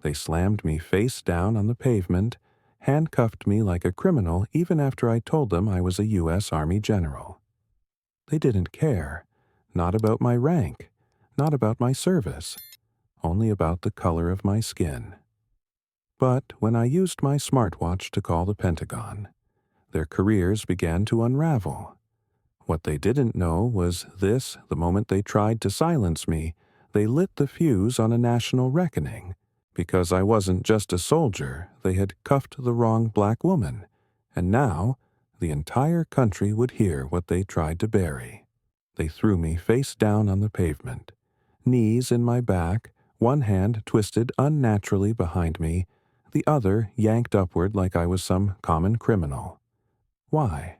They slammed me face down on the pavement, handcuffed me like a criminal even after I told them I was a U.S. Army general. They didn't care, not about my rank, not about my service, only about the color of my skin. But when I used my smartwatch to call the Pentagon, their careers began to unravel. What they didn't know was this: the moment they tried to silence me, they lit the fuse on a national reckoning. Because I wasn't just a soldier, they had cuffed the wrong black woman, and now the entire country would hear what they tried to bury. They threw me face down on the pavement, knees in my back, one hand twisted unnaturally behind me, the other yanked upward like I was some common criminal. Why?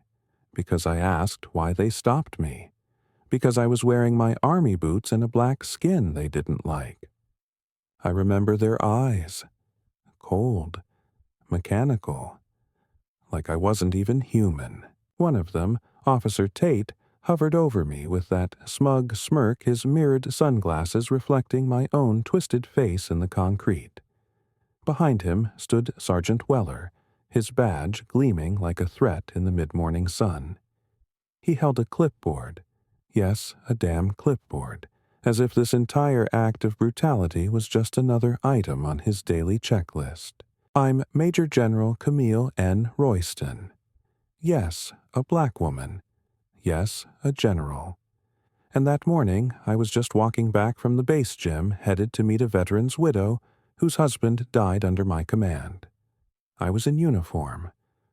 Because I asked why they stopped me. Because I was wearing my army boots and a black skin they didn't like. I remember their eyes, cold, mechanical, like I wasn't even human. One of them, Officer Tate, hovered over me with that smug smirk, his mirrored sunglasses reflecting my own twisted face in the concrete. Behind him stood Sergeant Weller, his badge gleaming like a threat in the mid-morning sun. He held a clipboard. Yes, a damn clipboard, as if this entire act of brutality was just another item on his daily checklist. I'm Major General Camille N. Royston. Yes, a black woman. Yes, a general. And that morning, I was just walking back from the base gym, headed to meet a veteran's widow whose husband died under my command. I was in uniform.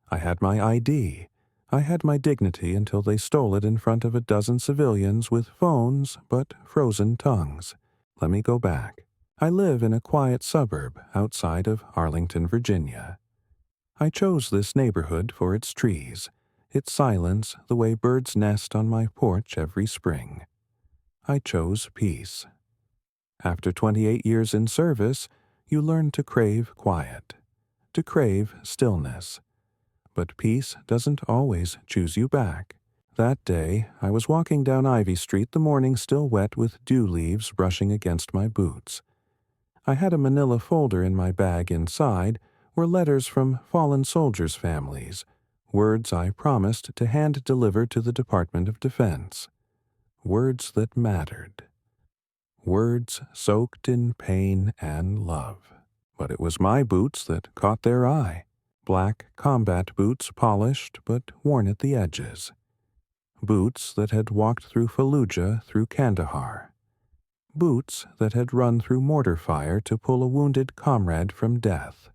I had my ID. I had my dignity until they stole it in front of a dozen civilians with phones but frozen tongues. Let me go back. I live in a quiet suburb outside of Arlington, Virginia. I chose this neighborhood for its trees, its silence, the way birds nest on my porch every spring. I chose peace. After 28 years in service, you learn to crave quiet, to crave stillness. But peace doesn't always choose you back. That day, I was walking down Ivy Street, the morning still wet with dew leaves brushing against my boots. I had a manila folder in my bag. Inside were letters from fallen soldiers' families, words I promised to hand-deliver to the Department of Defense. Words that mattered. Words soaked in pain and love. But it was my boots that caught their eye. Black combat boots, polished but worn at the edges. Boots that had walked through Fallujah, through Kandahar. Boots that had run through mortar fire to pull a wounded comrade from death.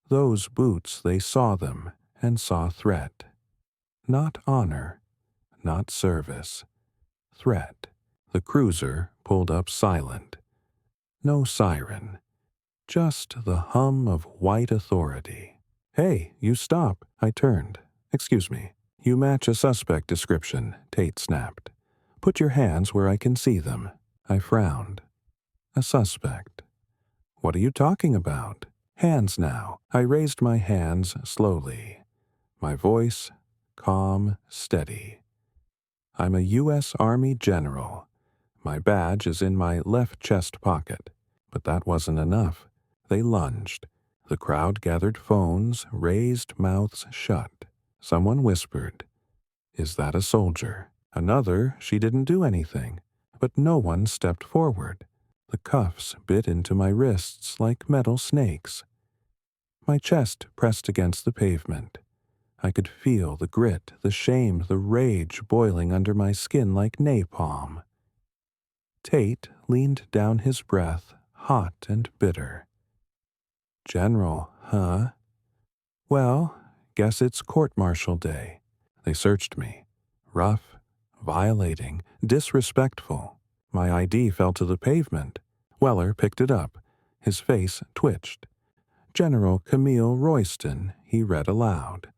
Those boots, they saw them and saw threat. Not honor, not service. Threat. The cruiser pulled up silent. No siren. Just the hum of white authority. "Hey, you stop." I turned. "Excuse me. You match a suspect description," Tate snapped. "Put your hands where I can see them." I frowned. A suspect. "What are you talking about?" "Hands now." I raised my hands slowly. My voice calm, steady. "I'm a U.S. Army general. My badge is in my left chest pocket." But that wasn't enough. They lunged. The crowd gathered phones, raised mouths shut. Someone whispered, "Is that a soldier?" Another, "She didn't do anything." But no one stepped forward. The cuffs bit into my wrists like metal snakes. My chest pressed against the pavement. I could feel the grit, the shame, the rage boiling under my skin like napalm. Tate leaned down his breath, hot and bitter. "General, huh? Well, guess it's court-martial day." They searched me. Rough, violating, disrespectful. My ID fell to the pavement. Weller picked it up. His face twitched. "General Camille Royston," he read aloud.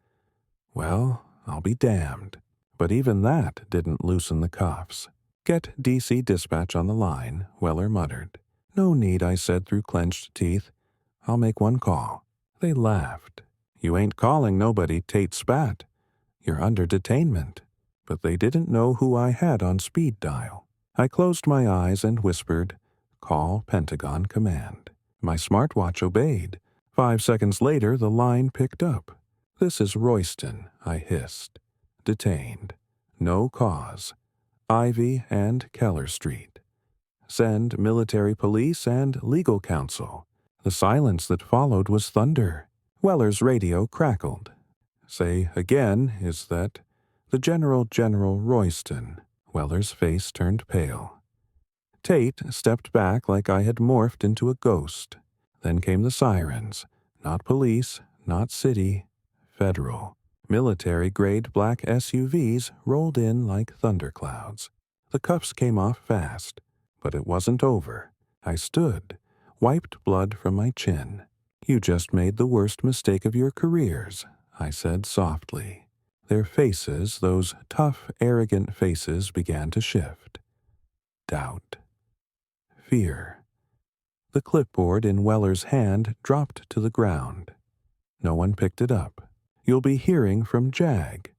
Well, I'll be damned. But even that didn't loosen the cuffs. "Get DC dispatch on the line," Weller muttered. "No need," I said through clenched teeth. "I'll make one call." They laughed. "You ain't calling nobody," Tate spat. "You're under detainment." But they didn't know who I had on speed dial. I closed my eyes and whispered, "Call Pentagon Command." My smartwatch obeyed. 5 seconds later, the line picked up. "This is Royston," I hissed. "Detained. No cause. Ivy and Keller Street. Send military police and legal counsel." The silence that followed was thunder. Weller's radio crackled. "Say again, is that the General Royston?" Weller's face turned pale. Tate stepped back like I had morphed into a ghost. Then came the sirens. Not police, not city, federal. Military-grade black SUVs rolled in like thunderclouds. The cuffs came off fast, but it wasn't over. I stood, wiped blood from my chin. "You just made the worst mistake of your careers," I said softly. Their faces, those tough, arrogant faces, began to shift. Doubt. Fear. The clipboard in Weller's hand dropped to the ground. No one picked it up. "You'll be hearing from JAG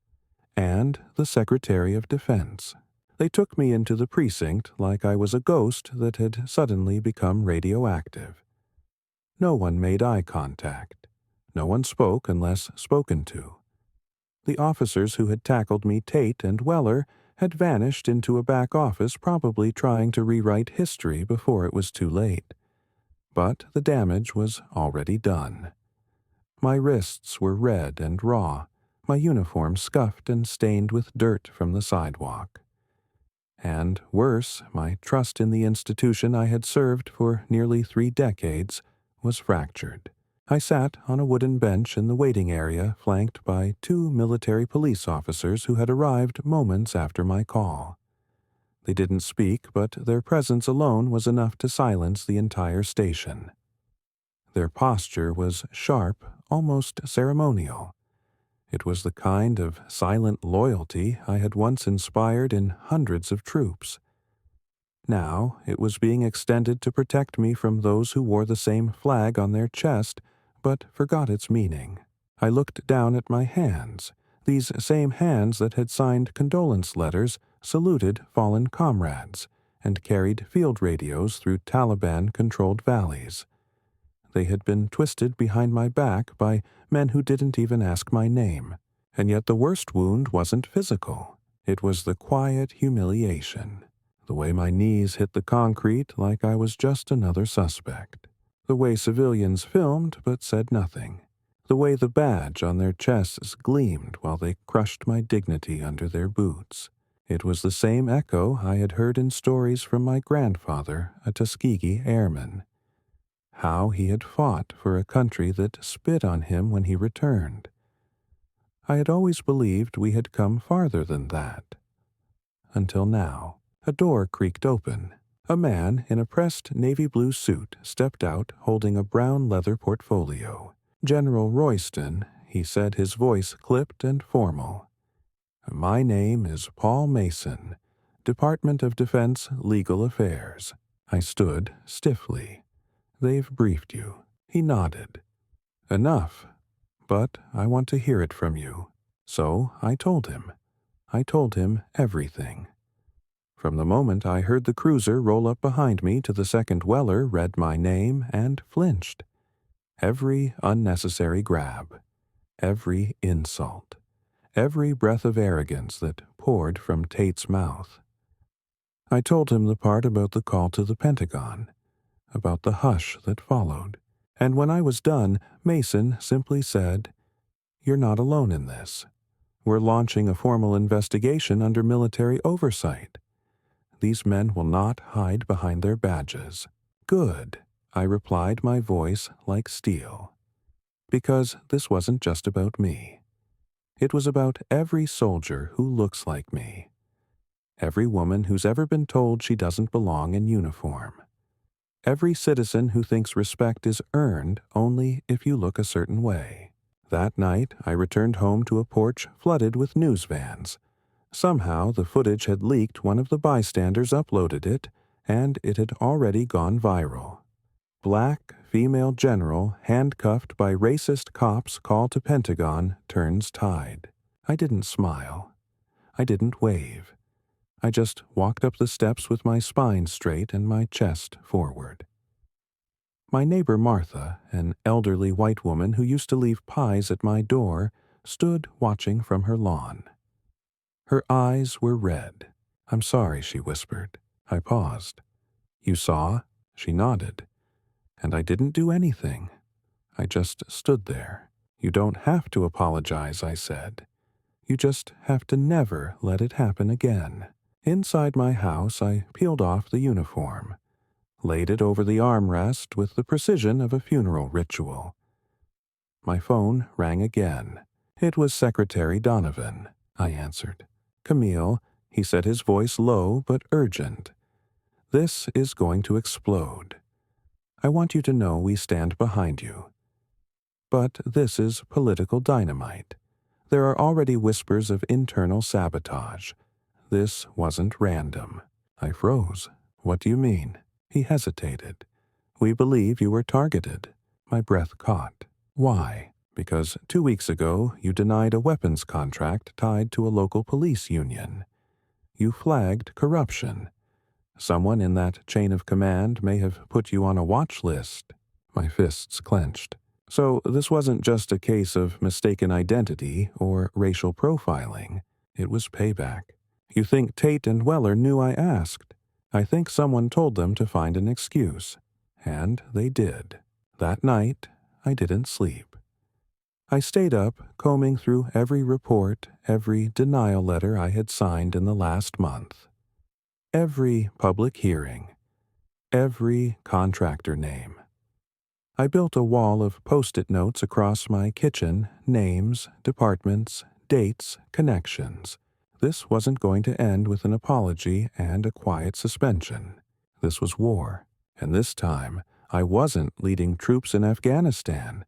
and the Secretary of Defense." They took me into the precinct like I was a ghost that had suddenly become radioactive. No one made eye contact. No one spoke unless spoken to. The officers who had tackled me, Tate and Weller, had vanished into a back office, probably trying to rewrite history before it was too late. But the damage was already done. My wrists were red and raw, my uniform scuffed and stained with dirt from the sidewalk. And worse, my trust in the institution I had served for nearly 3 decades was fractured. I sat on a wooden bench in the waiting area, flanked by 2 military police officers who had arrived moments after my call. They didn't speak, but their presence alone was enough to silence the entire station. Their posture was sharp, almost ceremonial. It was the kind of silent loyalty I had once inspired in hundreds of troops. Now it was being extended to protect me from those who wore the same flag on their chest but forgot its meaning. I looked down at my hands, these same hands that had signed condolence letters, saluted fallen comrades, and carried field radios through Taliban-controlled valleys. They had been twisted behind my back by men who didn't even ask my name. And yet the worst wound wasn't physical. It was the quiet humiliation. The way my knees hit the concrete like I was just another suspect. The way civilians filmed but said nothing. The way the badge on their chests gleamed while they crushed my dignity under their boots. It was the same echo I had heard in stories from my grandfather, a Tuskegee airman. How he had fought for a country that spit on him when he returned. I had always believed we had come farther than that. Until now. A door creaked open. A man in a pressed navy blue suit stepped out holding a brown leather portfolio. "General Royston," he said, his voice clipped and formal. "My name is Paul Mason, Department of Defense Legal Affairs." I stood stiffly. "They've briefed you." He nodded. "Enough, but I want to hear it from you." So I told him. I told him everything. From the moment I heard the cruiser roll up behind me to the second Weller read my name and flinched. Every unnecessary grab. Every insult. Every breath of arrogance that poured from Tate's mouth. I told him the part about the call to the Pentagon, about the hush that followed. And when I was done, Mason simply said, "You're not alone in this. We're launching a formal investigation under military oversight. These men will not hide behind their badges." "Good," I replied, my voice like steel. Because this wasn't just about me. It was about every soldier who looks like me. Every woman who's ever been told she doesn't belong in uniform. Every citizen who thinks respect is earned only if you look a certain way. That night, I returned home to a porch flooded with news vans. Somehow, the footage had leaked, one of the bystanders uploaded it, and it had already gone viral. Black female general handcuffed by racist cops call to Pentagon turns tide. I didn't smile. I didn't wave. I just walked up the steps with my spine straight and my chest forward. My neighbor Martha, an elderly white woman who used to leave pies at my door, stood watching from her lawn. Her eyes were red. "I'm sorry," she whispered. I paused. "You saw?" She nodded. "And I didn't do anything. I just stood there." "You don't have to apologize," I said. "You just have to never let it happen again." Inside my house, I peeled off the uniform, laid it over the armrest with the precision of a funeral ritual. My phone rang again. It was Secretary Donovan. I answered. "Camille," he said, his voice low but urgent. "This is going to explode. I want you to know we stand behind you. But this is political dynamite. There are already whispers of internal sabotage. This wasn't random." I froze. "What do you mean?" He hesitated. "We believe you were targeted." My breath caught. "Why?" "Because 2 weeks ago you denied a weapons contract tied to a local police union. You flagged corruption. Someone in that chain of command may have put you on a watch list." My fists clenched. "So this wasn't just a case of mistaken identity or racial profiling. It was payback. You think Tate and Weller knew I asked? I think someone told them to find an excuse. And they did. That night, I didn't sleep. I stayed up, combing through every report, every denial letter I had signed in the last month. Every public hearing. Every contractor name. I built a wall of Post-it notes across my kitchen, names, departments, dates, connections. This wasn't going to end with an apology and a quiet suspension. This was war, and this time I wasn't leading troops in Afghanistan.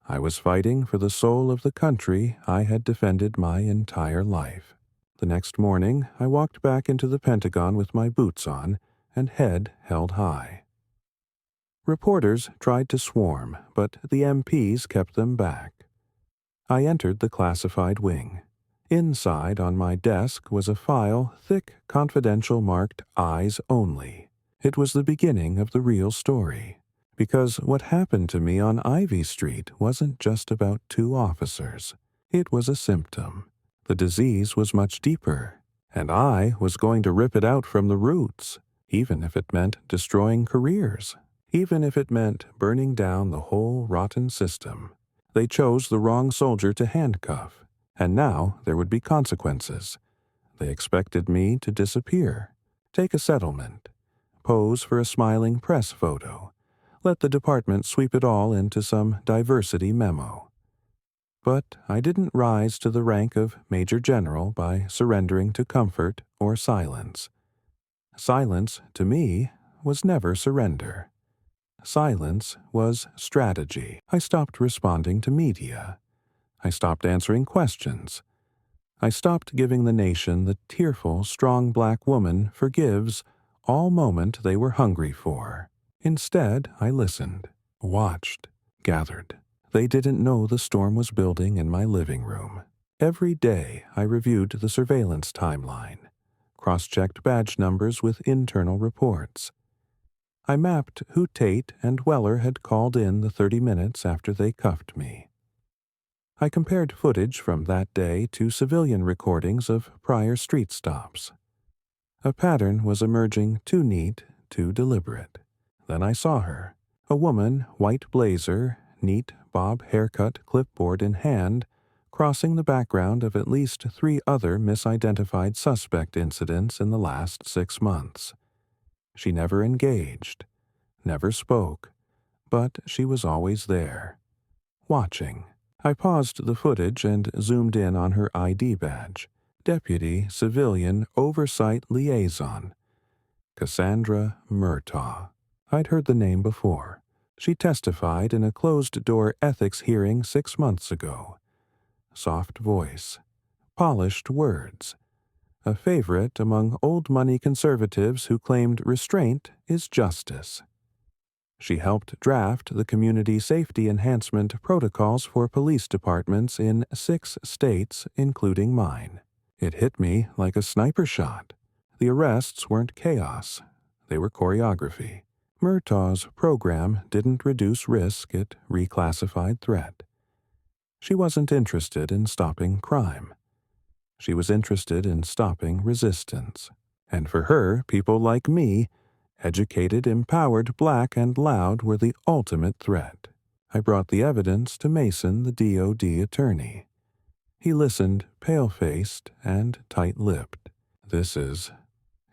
I was fighting for the soul of the country I had defended my entire life. The next morning, I walked back into the Pentagon with my boots on and head held high. Reporters tried to swarm, but the MPs kept them back. I entered the classified wing. Inside on my desk was a file, thick, confidential, marked Eyes Only. It was the beginning of the real story. Because what happened to me on Ivy Street wasn't just about 2 officers. It was a symptom. The disease was much deeper, and I was going to rip it out from the roots, even if it meant destroying careers, even if it meant burning down the whole rotten system. They chose the wrong soldier to handcuff, and now there would be consequences. They expected me to disappear, take a settlement, pose for a smiling press photo, let the department sweep it all into some diversity memo. But I didn't rise to the rank of Major General by surrendering to comfort or silence. Silence, to me, was never surrender. Silence was strategy. I stopped responding to media. I stopped answering questions. I stopped giving the nation the tearful, strong black woman forgives all moment they were hungry for. Instead, I listened, watched, gathered. They didn't know the storm was building in my living room. Every day, I reviewed the surveillance timeline, cross-checked badge numbers with internal reports. I mapped who Tate and Weller had called in the 30 minutes after they cuffed me. I compared footage from that day to civilian recordings of prior street stops. A pattern was emerging, too neat, too deliberate. Then I saw her, a woman, white blazer, neat bob haircut, clipboard in hand, crossing the background of at least 3 other misidentified suspect incidents in the last 6 months. She never engaged, never spoke, but she was always there, watching. I paused the footage and zoomed in on her ID badge, Deputy Civilian Oversight Liaison, Cassandra Murtaugh. I'd heard the name before. She testified in a closed-door ethics hearing 6 months ago. Soft voice, polished words. A favorite among old-money conservatives who claimed restraint is justice. She helped draft the community safety enhancement protocols for police departments in 6 states, including mine. It hit me like a sniper shot. The arrests weren't chaos. They were choreography. Murtaugh's program didn't reduce risk, it reclassified threat. She wasn't interested in stopping crime. She was interested in stopping resistance. And for her, people like me, educated, empowered, black, and loud, were the ultimate threat. I brought the evidence to Mason, the DOD attorney. He listened, pale-faced and tight-lipped. "This is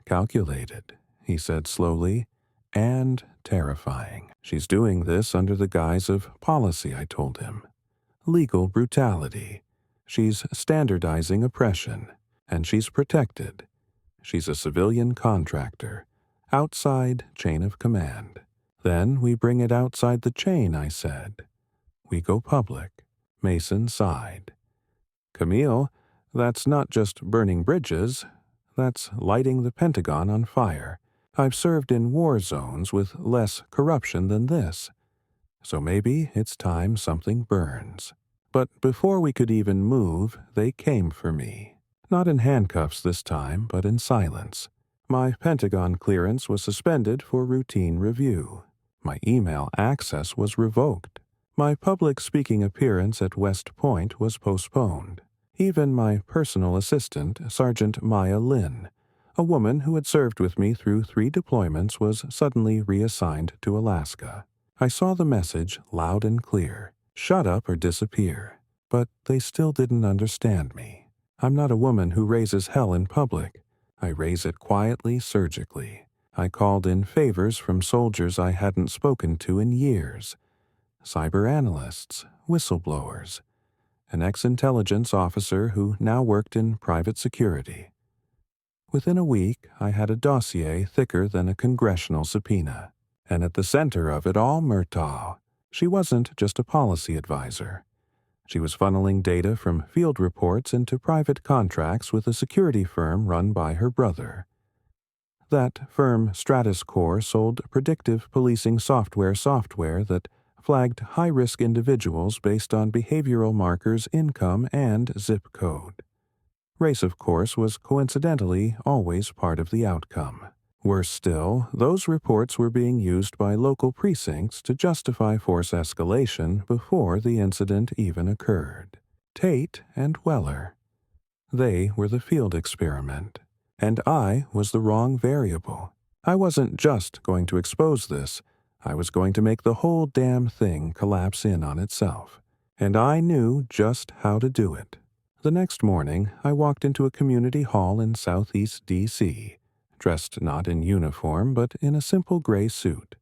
calculated," he said slowly, "and terrifying. She's doing this under the guise of policy," I told him. "Legal brutality. She's standardizing oppression, and she's protected. She's a civilian contractor, outside chain of command. Then we bring it outside the chain," I said. "We go public." Mason sighed. "Camille, that's not just burning bridges. That's lighting the Pentagon on fire. I've served in war zones with less corruption than this. So maybe it's time something burns." But before we could even move, they came for me. Not in handcuffs this time, but in silence. My Pentagon clearance was suspended for routine review. My email access was revoked. My public speaking appearance at West Point was postponed. Even my personal assistant, Sergeant Maya Lynn, a woman who had served with me through 3 deployments, was suddenly reassigned to Alaska. I saw the message loud and clear: shut up or disappear. But they still didn't understand me. I'm not a woman who raises hell in public. I raise it quietly, surgically. I called in favors from soldiers I hadn't spoken to in years. Cyber analysts, whistleblowers, an ex-intelligence officer who now worked in private security. Within a week, I had a dossier thicker than a congressional subpoena. And at the center of it all, Murtaugh. She wasn't just a policy advisor. She was funneling data from field reports into private contracts with a security firm run by her brother. That firm, Stratus Core, sold predictive policing software that flagged high-risk individuals based on behavioral markers, income, and zip code. Race, of course, was coincidentally always part of the outcome. Worse still, those reports were being used by local precincts to justify force escalation before the incident even occurred. Tate and Weller. They were the field experiment, and I was the wrong variable. I wasn't just going to expose this, I was going to make the whole damn thing collapse in on itself. And I knew just how to do it. The next morning, I walked into a community hall in Southeast D.C., dressed not in uniform but in a simple gray suit.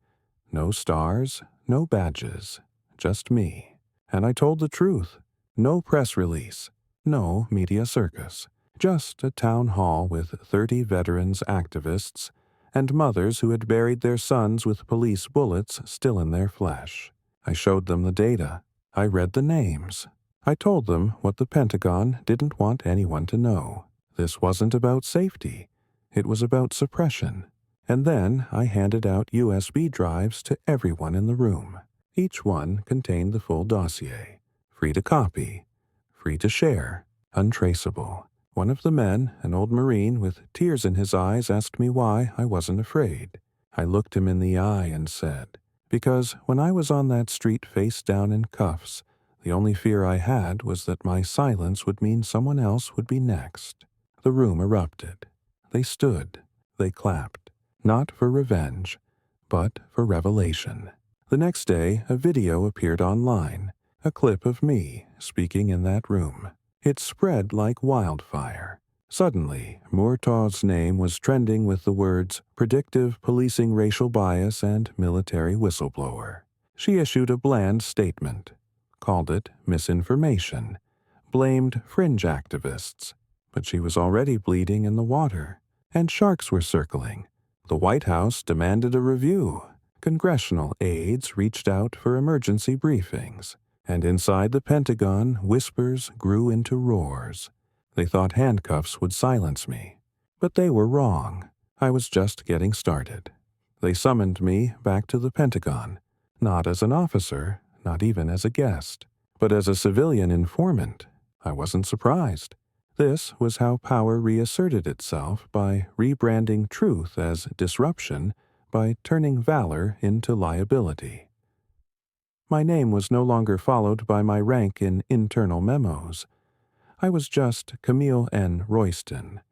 No stars, no badges, just me. And I told the truth. No press release, no media circus. Just a town hall with 30 veterans activists and mothers who had buried their sons with police bullets still in their flesh. I showed them the data. I read the names. I told them what the Pentagon didn't want anyone to know. This wasn't about safety. It was about suppression. And then I handed out USB drives to everyone in the room. Each one contained the full dossier. Free to copy. Free to share. Untraceable. One of the men, an old Marine with tears in his eyes, asked me why I wasn't afraid. I looked him in the eye and said, "Because when I was on that street face down in cuffs, the only fear I had was that my silence would mean someone else would be next." The room erupted. They stood. They clapped. Not for revenge, but for revelation. The next day, a video appeared online, a clip of me speaking in that room. It spread like wildfire. Suddenly, Murtaugh's name was trending with the words predictive policing racial bias and military whistleblower. She issued a bland statement, called it misinformation, blamed fringe activists, but she was already bleeding in the water, and sharks were circling. The White House demanded a review. Congressional aides reached out for emergency briefings. And inside the Pentagon, whispers grew into roars. They thought handcuffs would silence me. But they were wrong. I was just getting started. They summoned me back to the Pentagon, not as an officer, not even as a guest, but as a civilian informant. I wasn't surprised. This was how power reasserted itself, by rebranding truth as disruption, by turning valor into liability. My name was no longer followed by my rank in internal memos. I was just Camille N. Royston,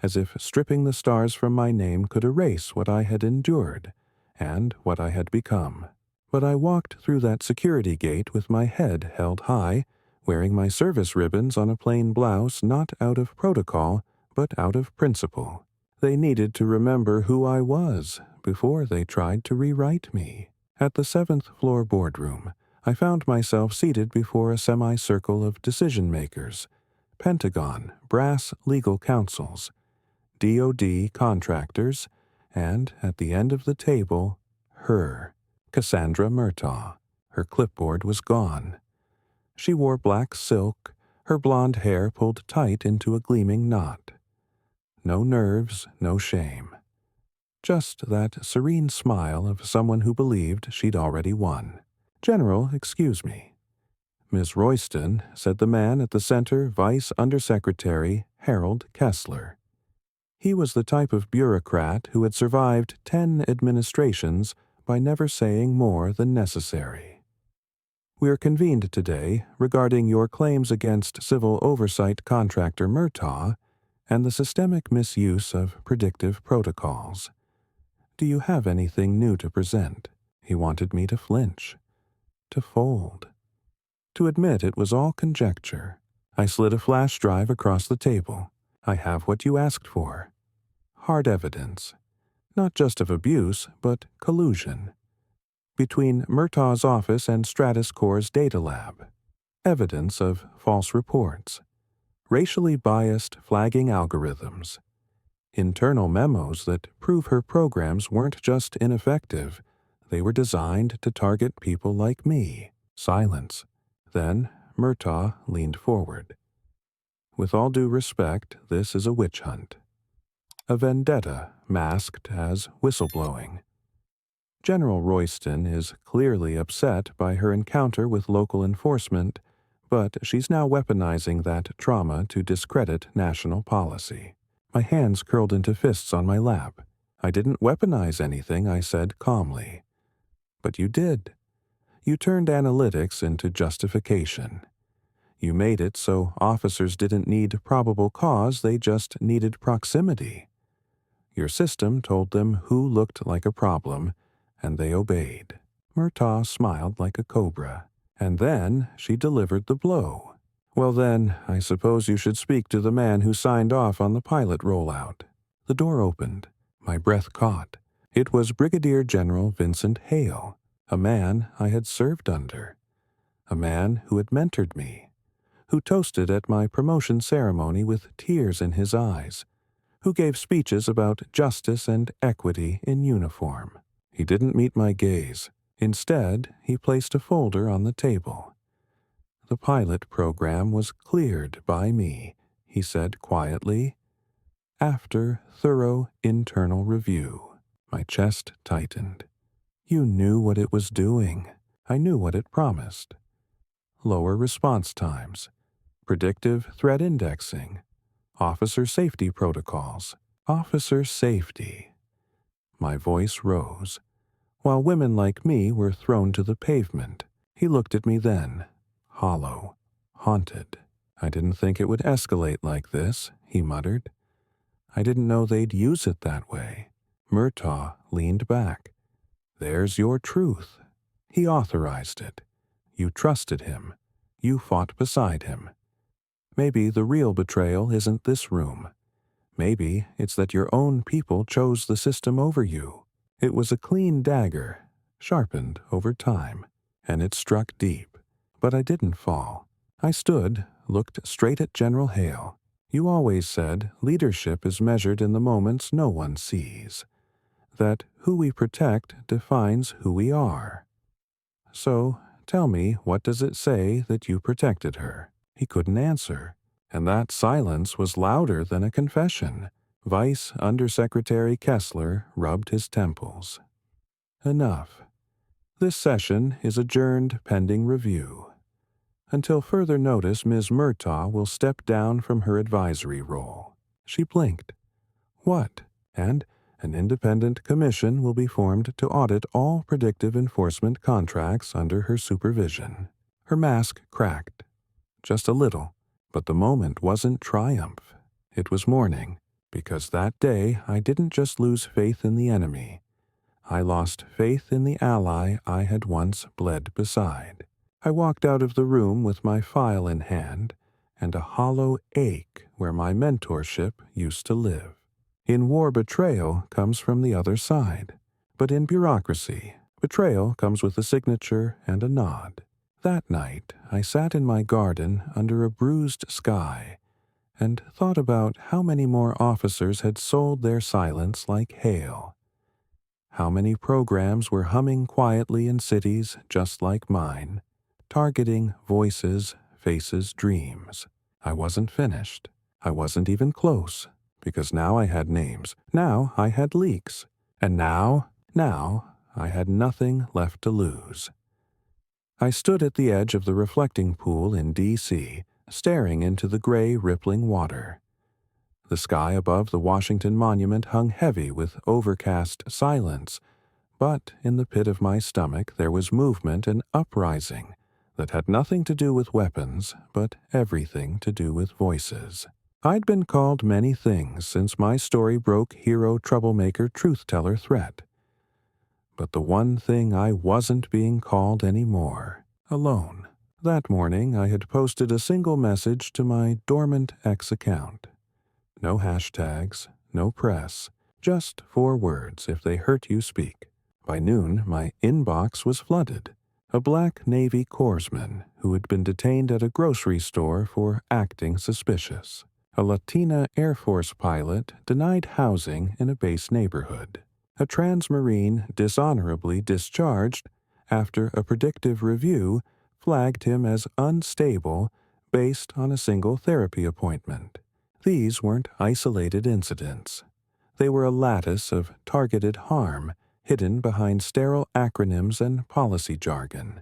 as if stripping the stars from my name could erase what I had endured and what I had become. But I walked through that security gate with my head held high, wearing my service ribbons on a plain blouse not out of protocol, but out of principle. They needed to remember who I was before they tried to rewrite me. At the 7th floor boardroom, I found myself seated before a semicircle of decision-makers, Pentagon, brass legal counsels, DoD contractors, and, at the end of the table, her, Cassandra Murtaugh. Her clipboard was gone. She wore black silk, her blonde hair pulled tight into a gleaming knot. No nerves, no shame. Just that serene smile of someone who believed she'd already won. "General, excuse me." "Miss Royston," said the man at the center, Vice Undersecretary Harold Kessler. He was the type of bureaucrat who had survived 10 administrations by never saying more than necessary. "We're convened today regarding your claims against civil oversight contractor Murtaugh and the systemic misuse of predictive protocols. Do you have anything new to present?" He wanted me to flinch, to fold, to admit it was all conjecture. I slid a flash drive across the table. "I have what you asked for. Hard evidence, not just of abuse, but collusion, between Murtaugh's office and Stratus Corps' data lab. Evidence of false reports, racially biased flagging algorithms, internal memos that prove her programs weren't just ineffective, they were designed to target people like me." Silence. Then Murtaugh leaned forward. "With all due respect, this is a witch hunt. A vendetta masked as whistleblowing. General Royston is clearly upset by her encounter with local enforcement, but she's now weaponizing that trauma to discredit national policy." My hands curled into fists on my lap. "I didn't weaponize anything," I said calmly. "But you did. You turned analytics into justification. You made it so officers didn't need probable cause, they just needed proximity. Your system told them who looked like a problem, and they obeyed." Murtaugh smiled like a cobra. "And then she delivered the blow. Well then, I suppose you should speak to the man who signed off on the pilot rollout." The door opened. My breath caught. It was Brigadier General Vincent Hale, a man I had served under, a man who had mentored me, who toasted at my promotion ceremony with tears in his eyes, who gave speeches about justice and equity in uniform. He didn't meet my gaze. Instead, he placed a folder on the table. "The pilot program was cleared by me," he said quietly, "after thorough internal review." My chest tightened. "You knew what it was doing. I knew what it promised. Lower response times, predictive threat indexing, officer safety protocols." Officer safety. My voice rose. While women like me were thrown to the pavement, he looked at me then, hollow, haunted. "I didn't think it would escalate like this," he muttered. "I didn't know they'd use it that way." Murtaugh leaned back. "There's your truth. He authorized it. You trusted him. You fought beside him. Maybe the real betrayal isn't this room. Maybe it's that your own people chose the system over you." It was a clean dagger, sharpened over time, and it struck deep. But I didn't fall. I stood, looked straight at General Hale. "You always said leadership is measured in the moments no one sees, that who we protect defines who we are. So, tell me, what does it say that you protected her?" He couldn't answer, and that silence was louder than a confession. Vice Undersecretary Kessler rubbed his temples. "Enough. This session is adjourned pending review. Until further notice, Ms. Murtaugh will step down from her advisory role." She blinked. "What?" And An independent commission will be formed to audit all predictive enforcement contracts under her supervision. Her mask cracked. Just a little, but the moment wasn't triumph. It was mourning, because that day I didn't just lose faith in the enemy. I lost faith in the ally I had once bled beside. I walked out of the room with my file in hand and a hollow ache where my mentorship used to live. In war, betrayal comes from the other side, but in bureaucracy, betrayal comes with a signature and a nod. That night, I sat in my garden under a bruised sky and thought about how many more officers had sold their silence like hail. How many programs were humming quietly in cities just like mine, targeting voices, faces, dreams. I wasn't finished. I wasn't even close, because now I had names. Now I had leaks. And now I had nothing left to lose. I stood at the edge of the reflecting pool in D.C., staring into the gray, rippling water. The sky above the Washington Monument hung heavy with overcast silence, but in the pit of my stomach there was movement and uprising that had nothing to do with weapons, but everything to do with voices. I'd been called many things since my story broke hero, troublemaker, truth-teller threat. But the one thing I wasn't being called anymore: alone. That morning I had posted a single message to my dormant X account. No hashtags, no press, just 4 words: if they hurt you, speak. By noon, my inbox was flooded. A black Navy corpsman who had been detained at a grocery store for acting suspicious. A Latina Air Force pilot denied housing in a base neighborhood. A trans Marine dishonorably discharged after a predictive review flagged him as unstable based on a single therapy appointment. These weren't isolated incidents. They were a lattice of targeted harm hidden behind sterile acronyms and policy jargon.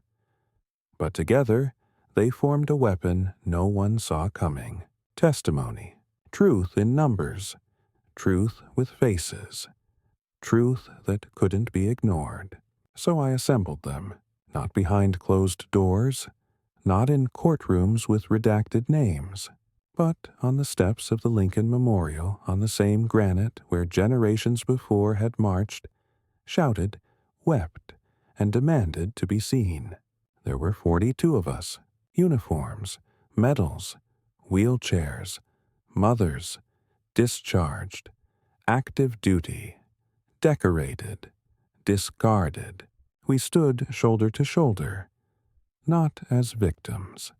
But together, they formed a weapon no one saw coming. Testimony. Truth in numbers. Truth with faces. Truth that couldn't be ignored. So I assembled them, not behind closed doors, not in courtrooms with redacted names, but on the steps of the Lincoln Memorial, on the same granite where generations before had marched, shouted, wept, and demanded to be seen. There were 42 of us, uniforms, medals, wheelchairs, mothers, discharged, active duty, decorated, discarded. We stood shoulder to shoulder, not as victims,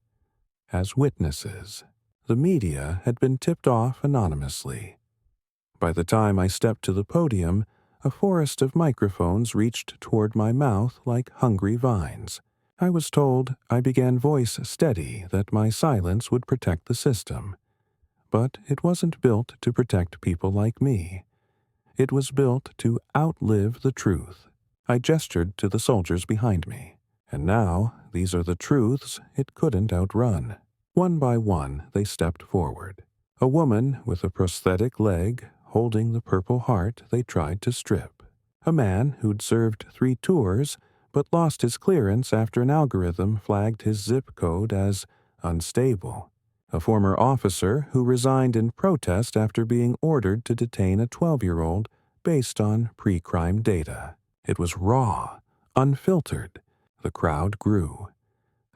as witnesses. The media had been tipped off anonymously. By the time I stepped to the podium, a forest of microphones reached toward my mouth like hungry vines. I was told I began voice steady that my silence would protect the system. But it wasn't built to protect people like me. It was built to outlive the truth. I gestured to the soldiers behind me. And now, these are the truths it couldn't outrun. One by one, they stepped forward. A woman with a prosthetic leg holding the Purple Heart they tried to strip. A man who'd served 3 tours but lost his clearance after an algorithm flagged his zip code as unstable. A former officer who resigned in protest after being ordered to detain a 12-year-old based on pre-crime data. It was raw, unfiltered. The crowd grew.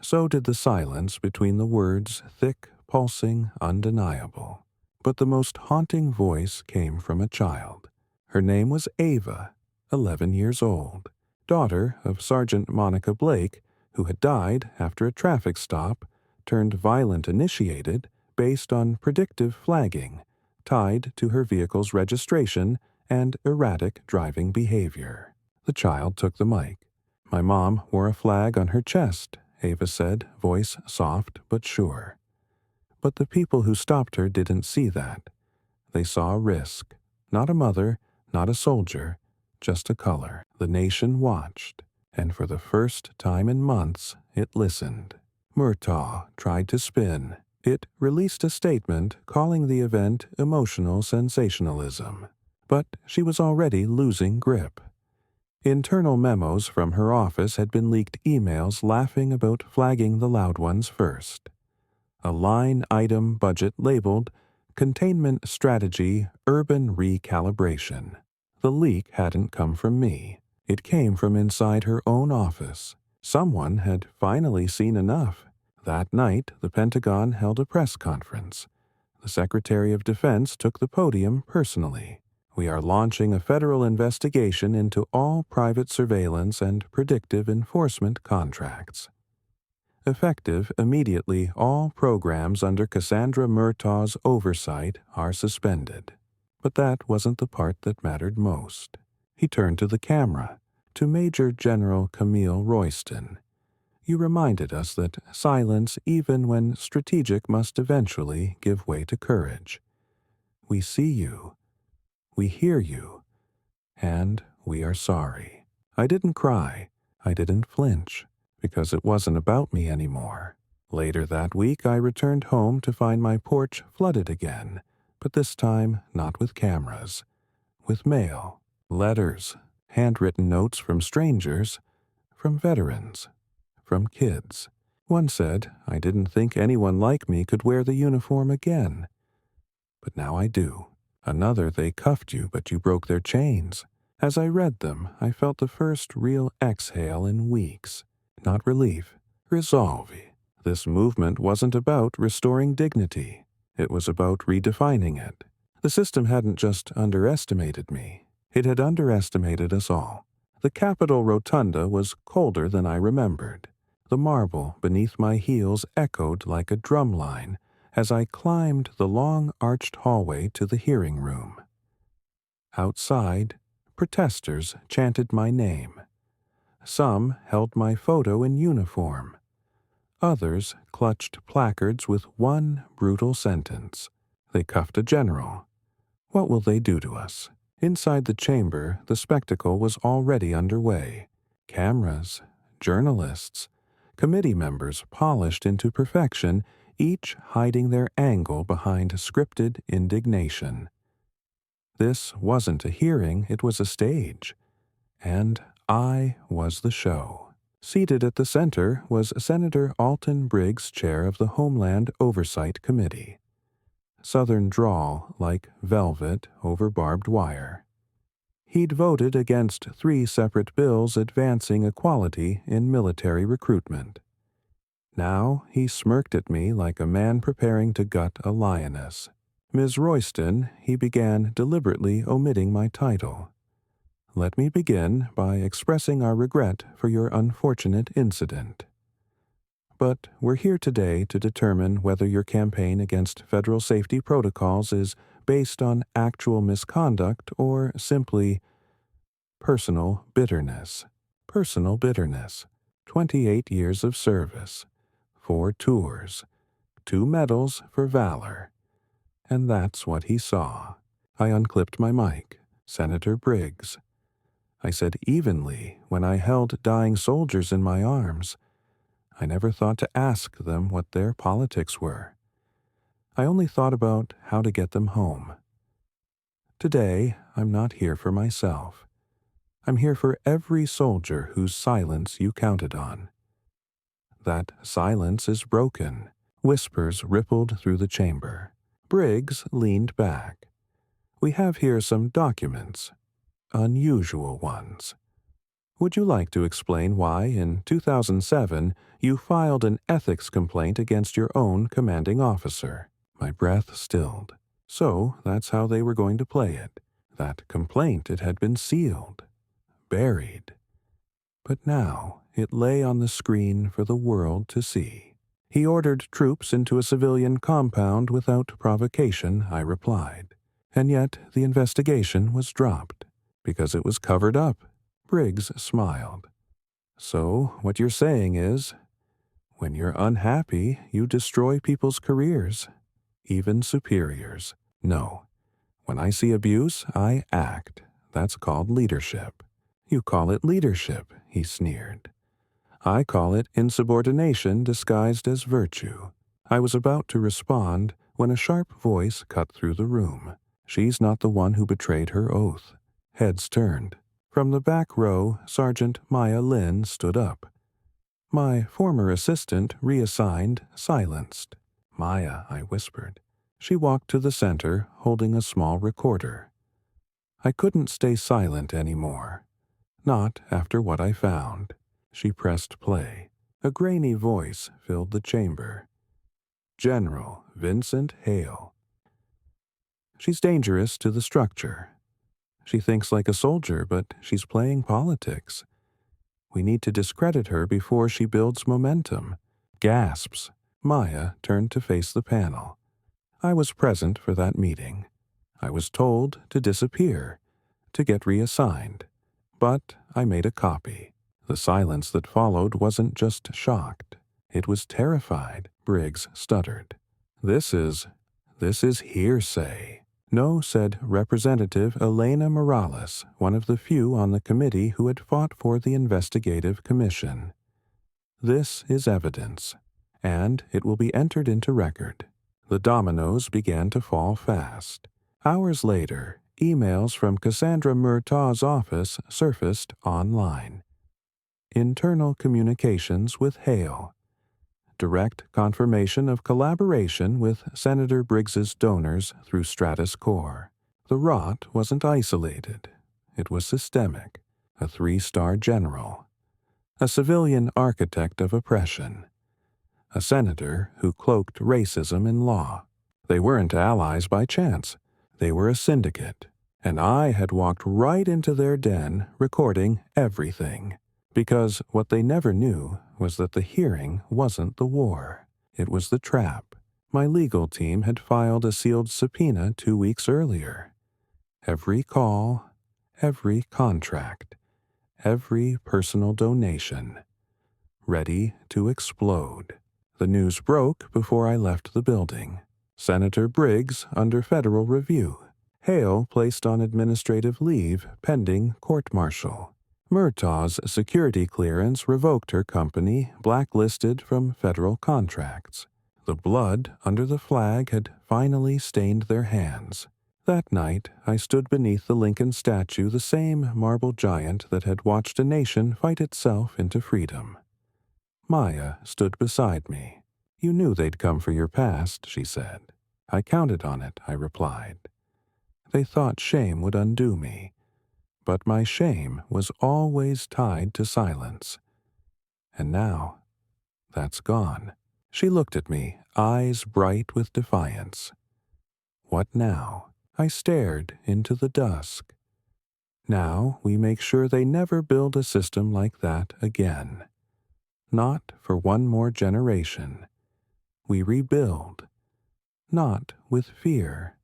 So did the silence between the words, thick, pulsing, undeniable. But the most haunting voice came from a child. Her name was Ava, 11 years old, daughter of Sergeant Monica Blake, who had died after a traffic stop turned violent initiated based on predictive flagging, tied to her vehicle's registration and erratic driving behavior. The child took the mic. My mom wore a flag on her chest, Ava said, voice soft but sure. But the people who stopped her didn't see that. They saw a risk. Not a mother, not a soldier, just a color. The nation watched, and for the first time in months, it listened. Murtaugh tried to spin. It released a statement calling the event emotional sensationalism. But she was already losing grip. Internal memos from her office had been leaked emails laughing about flagging the loud ones first. A line-item budget labeled Containment Strategy Urban Recalibration. The leak hadn't come from me. It came from inside her own office. Someone had finally seen enough. That night, the Pentagon held a press conference. The Secretary of Defense took the podium personally. We are launching a federal investigation into all private surveillance and predictive enforcement contracts. Effective immediately, all programs under Cassandra Murtaugh's oversight are suspended. But that wasn't the part that mattered most. He turned to the camera, to Major General Camille Royston. You reminded us that silence, even when strategic, must eventually give way to courage. We see you. We hear you. And we are sorry. I didn't cry. I didn't flinch, because it wasn't about me anymore. Later that week, I returned home to find my porch flooded again, but this time not with cameras, with mail, letters, handwritten notes from strangers, from veterans, from kids. One said, I didn't think anyone like me could wear the uniform again. But now I do. Another, they cuffed you, but you broke their chains. As I read them, I felt the first real exhale in weeks. Not relief, resolve. This movement wasn't about restoring dignity. It was about redefining it. The system hadn't just underestimated me. It had underestimated us all. The Capitol Rotunda was colder than I remembered. The marble beneath my heels echoed like a drum line as I climbed the long arched hallway to the hearing room. Outside, protesters chanted my name. Some held my photo in uniform. Others clutched placards with one brutal sentence. They cuffed a general. What will they do to us? Inside the chamber, the spectacle was already underway. Cameras, journalists, committee members polished into perfection, each hiding their angle behind scripted indignation. This wasn't a hearing, it was a stage. And I was the show. Seated at the center was Senator Alton Briggs, chair of the Homeland Oversight Committee. Southern drawl like velvet over barbed wire. He'd voted against 3 separate bills advancing equality in military recruitment. Now he smirked at me like a man preparing to gut a lioness. Ms. Royston, he began deliberately omitting my title. Let me begin by expressing our regret for your unfortunate incident. But we're here today to determine whether your campaign against federal safety protocols is based on actual misconduct or simply personal bitterness. Personal bitterness. 28 years of service. 4 tours. 2 medals for valor. And that's what he saw. I unclipped my mic. Senator Briggs. I said evenly when I held dying soldiers in my arms. I never thought to ask them what their politics were. I only thought about how to get them home. Today, I'm not here for myself. I'm here for every soldier whose silence you counted on. That silence is broken. Whispers rippled through the chamber. Briggs leaned back. We have here some documents. Unusual ones. Would you like to explain why, in 2007, you filed an ethics complaint against your own commanding officer? My breath stilled. So that's how they were going to play it. That complaint, it had been sealed. Buried. But now it lay on the screen for the world to see. He ordered troops into a civilian compound without provocation, I replied. And yet the investigation was dropped. Because it was covered up. Briggs smiled. So what you're saying is, when you're unhappy, you destroy people's careers, even superiors. No. When I see abuse, I act. That's called leadership. You call it leadership, he sneered. I call it insubordination disguised as virtue. I was about to respond when a sharp voice cut through the room. She's not the one who betrayed her oath. Heads turned. From the back row, Sergeant Maya Lynn stood up. My former assistant, reassigned, silenced. "Maya," I whispered. She walked to the center, holding a small recorder. I couldn't stay silent anymore. Not after what I found. She pressed play. A grainy voice filled the chamber. "General Vincent Hale." She's dangerous to the structure. She thinks like a soldier, but she's playing politics. We need to discredit her before she builds momentum. Gasps. Maya turned to face the panel. I was present for that meeting. I was told to disappear, to get reassigned. But I made a copy. The silence that followed wasn't just shocked. It was terrified. Briggs stuttered. This is hearsay." "No," said Representative Elena Morales, one of the few on the committee who had fought for the investigative commission. "This is evidence, and it will be entered into record." The dominoes began to fall fast. Hours later, emails from Cassandra Murtaugh's office surfaced online. Internal communications with Hale. Direct confirmation of collaboration with Senator Briggs's donors through Stratus Corps. The rot wasn't isolated. It was systemic. A 3-star general. A civilian architect of oppression. A senator who cloaked racism in law. They weren't allies by chance. They were a syndicate. And I had walked right into their den, recording everything. Because what they never knew was that the hearing wasn't the war. It was the trap. My legal team had filed a sealed subpoena 2 weeks earlier. Every call, every contract, every personal donation. Ready to explode. The news broke before I left the building. Senator Briggs under federal review. Hale placed on administrative leave pending court-martial. Murtaugh's security clearance revoked her company, blacklisted from federal contracts. The blood under the flag had finally stained their hands. That night, I stood beneath the Lincoln statue, the same marble giant that had watched a nation fight itself into freedom. Maya stood beside me. "You knew they'd come for your past," she said. "I counted on it," I replied. They thought shame would undo me. But my shame was always tied to silence. And now, that's gone. She looked at me, eyes bright with defiance. What now? I stared into the dusk. Now we make sure they never build a system like that again. Not for one more generation. We rebuild. Not with fear,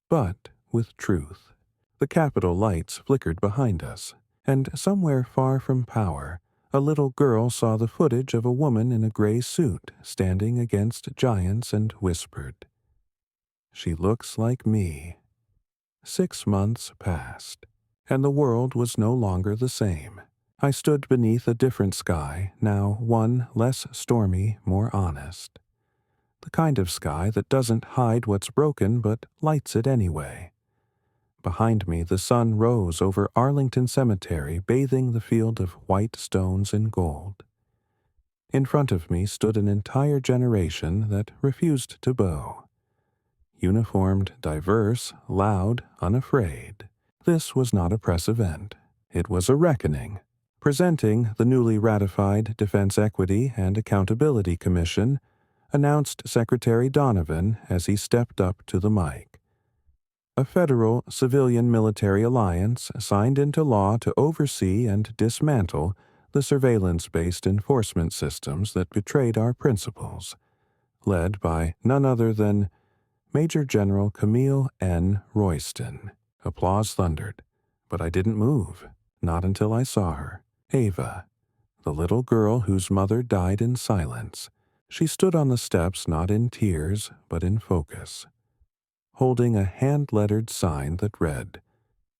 but with truth. The Capitol lights flickered behind us, and somewhere far from power, a little girl saw the footage of a woman in a gray suit standing against giants and whispered, "She looks like me." 6 months passed, and the world was no longer the same. I stood beneath a different sky, now one less stormy, more honest. The kind of sky that doesn't hide what's broken but lights it anyway. Behind me, the sun rose over Arlington Cemetery, bathing the field of white stones in gold. In front of me stood an entire generation that refused to bow. Uniformed, diverse, loud, unafraid. This was not a press event. It was a reckoning. Presenting the newly ratified Defense Equity and Accountability Commission, announced Secretary Donovan as he stepped up to the mic. A federal civilian-military alliance signed into law to oversee and dismantle the surveillance-based enforcement systems that betrayed our principles, led by none other than Major General Camille N. Royston. Applause thundered, but I didn't move, not until I saw her, Ava, the little girl whose mother died in silence. She stood on the steps not in tears, but in focus, holding a hand-lettered sign that read,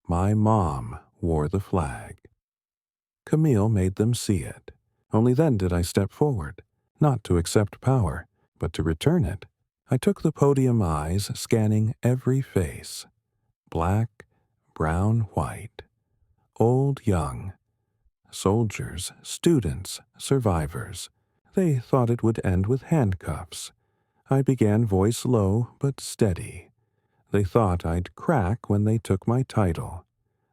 "My mom wore the flag." Camille made them see it. Only then did I step forward, not to accept power, but to return it. I took the podium eyes, scanning every face. Black, brown, white. Old, young. Soldiers, students, survivors. They thought it would end with handcuffs. I began voice low but steady. They thought I'd crack when they took my title.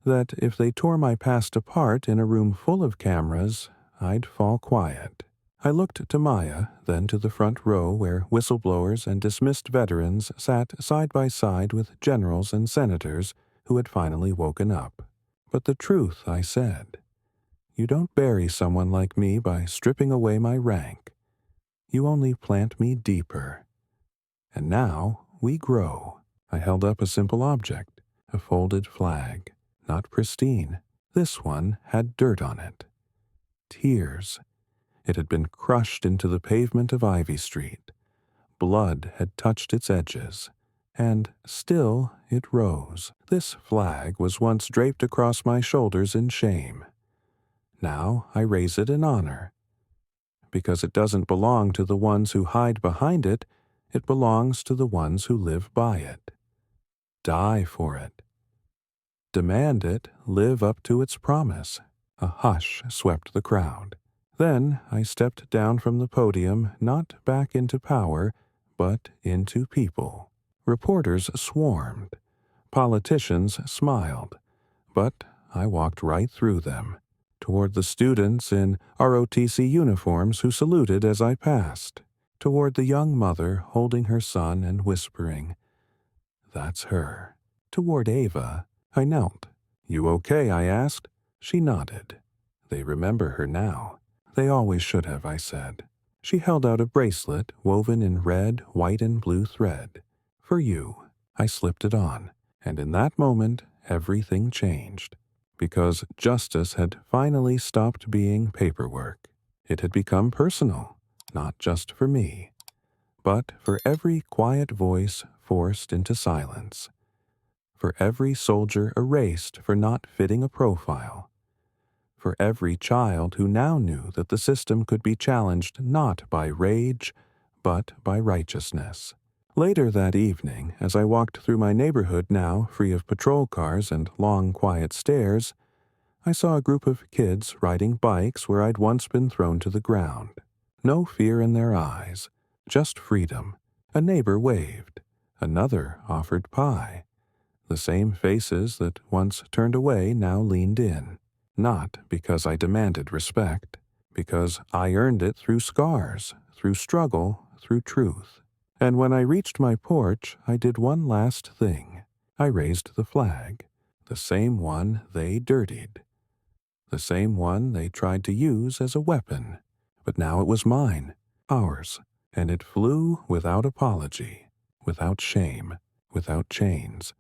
That if they tore my past apart in a room full of cameras, I'd fall quiet. I looked to Maya, then to the front row where whistleblowers and dismissed veterans sat side by side with generals and senators who had finally woken up. But the truth, I said. You don't bury someone like me by stripping away my rank. You only plant me deeper. And now we grow. I held up a simple object, a folded flag, not pristine. This one had dirt on it. Tears. It had been crushed into the pavement of Ivy Street. Blood had touched its edges. And still it rose. This flag was once draped across my shoulders in shame. Now I raise it in honor. Because it doesn't belong to the ones who hide behind it, it belongs to the ones who live by it. Die for it. Demand it live up to its promise. A hush swept the crowd. Then I stepped down from the podium, not back into power, but into people. Reporters swarmed. Politicians smiled. But I walked right through them, toward the students in ROTC uniforms who saluted as I passed, toward the young mother holding her son and whispering, "That's her." Toward Ava, I knelt. "You okay?" I asked. She nodded. They remember her now. They always should have, I said. She held out a bracelet woven in red, white, and blue thread. "For you." I slipped it on, and in that moment, everything changed. Because justice had finally stopped being paperwork. It had become personal, not just for me, but for every quiet voice forced into silence. For every soldier erased for not fitting a profile. For every child who now knew that the system could be challenged not by rage, but by righteousness. Later that evening, as I walked through my neighborhood now free of patrol cars and long quiet stairs, I saw a group of kids riding bikes where I'd once been thrown to the ground. No fear in their eyes, just freedom. A neighbor waved. Another offered pie. The same faces that once turned away now leaned in. Not because I demanded respect, because I earned it through scars, through struggle, through truth. And when I reached my porch, I did one last thing. I raised the flag, the same one they dirtied. The same one they tried to use as a weapon. But now it was mine, ours, and it flew without apology, without shame, without chains.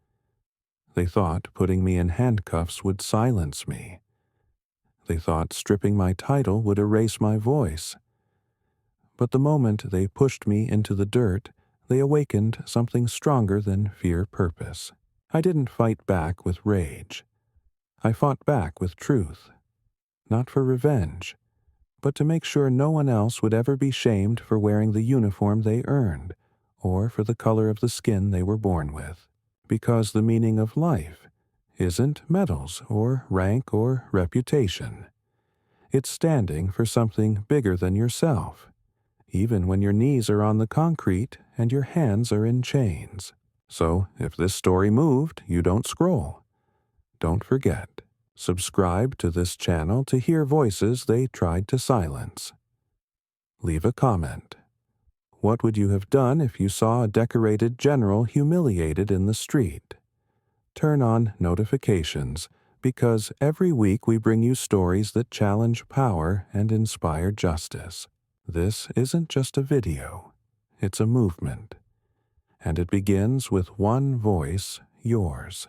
They thought putting me in handcuffs would silence me. They thought stripping my title would erase my voice. But the moment they pushed me into the dirt, they awakened something stronger than fear purpose. I didn't fight back with rage. I fought back with truth. Not for revenge, but to make sure no one else would ever be shamed for wearing the uniform they earned, or for the color of the skin they were born with. Because the meaning of life isn't medals or rank or reputation. It's standing for something bigger than yourself, even when your knees are on the concrete and your hands are in chains. So if this story moved, you don't scroll. Don't forget. Subscribe to this channel to hear voices they tried to silence. Leave a comment. What would you have done if you saw a decorated general humiliated in the street? Turn on notifications, because every week we bring you stories that challenge power and inspire justice. This isn't just a video, it's a movement. And it begins with one voice, yours.